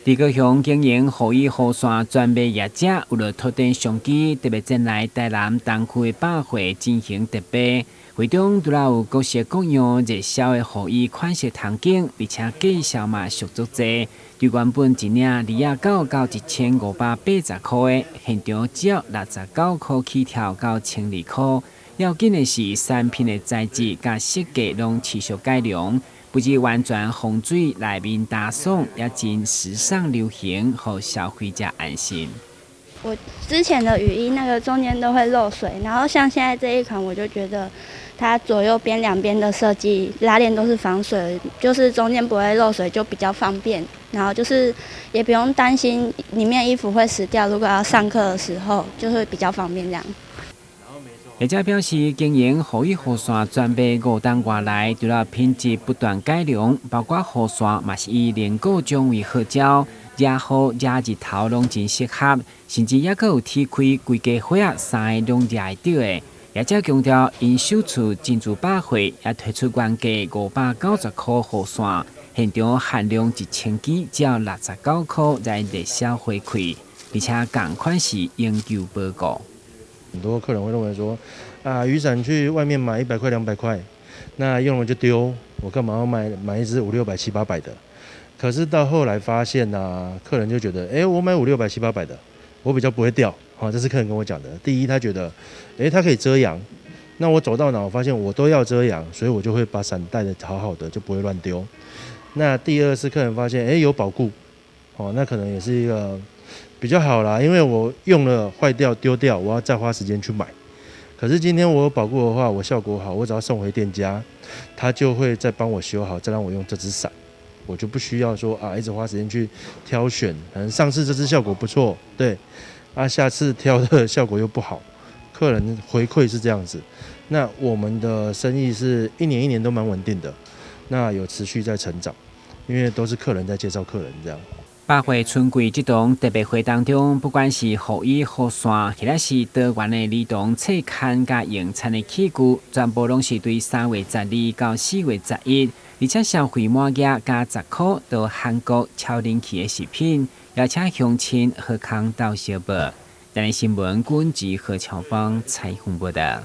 伫高雄经营雨衣雨伞专卖业者，为了拓展商机，特别前来台南东区的百货进行特卖。会中除了有各式各样热销的雨衣款式场景，而且介绍嘛属足济。由原本一领290到1580块的，现场只要69块起跳到1200块。要紧的是，产品的材质甲设计拢持续改良。不止完全防水，内面打爽，也真时尚流行，让消费者安心。我之前的雨衣那个中间都会漏水，然后像现在这一款，我就觉得它左右边两边的设计拉链都是防水，就是中间不会漏水，就比较方便。然后就是也不用担心里面衣服会湿掉，如果要上课的时候，就会比较方便这样。业者表示，经营雨衣雨伞专卖5档外来，除了品质不断改良，包括雨伞嘛是以连果种为号召，热雨热日头拢真适合，甚至也阁有铁开规家伙3个拢热会着的。业者强调，因首次进驻百货，也推出原价590块雨伞，现场限量1000支，只要69块来热销回馈，而且同款式永久保固。很多客人会认为说，雨伞去外面买100块200块，那用了就丢，我干嘛要买一支500、600、700、800的？可是到后来发现客人就觉得，我买500、600、700、800的，我比较不会掉。这是客人跟我讲的。第一，他觉得，它可以遮阳，那我走到哪，我发现我都要遮阳，所以我就会把伞带的好好的，就不会乱丢。那第二是客人发现，有保固，那可能也是一个比较好啦，因为我用了坏掉丢掉，我要再花时间去买。可是今天我有保固的话，我效果好，我只要送回店家，他就会再帮我修好，再让我用这支伞，我就不需要说一直花时间去挑选。可能上次这支效果不错，对，下次挑的效果又不好，客人回馈是这样子。那我们的生意是一年一年都蛮稳定的，那有持续在成长，因为都是客人在介绍客人这样。百货春季这档特别会当中，不管是雨衣、雨伞，或者是多元的儿童册刊甲用餐的器具，全部拢是对3月12到4月11，而且消费满额加10块到韩国超人气的食品，邀请乡亲好康到小报。台湾新闻军及何乔芳采访报道。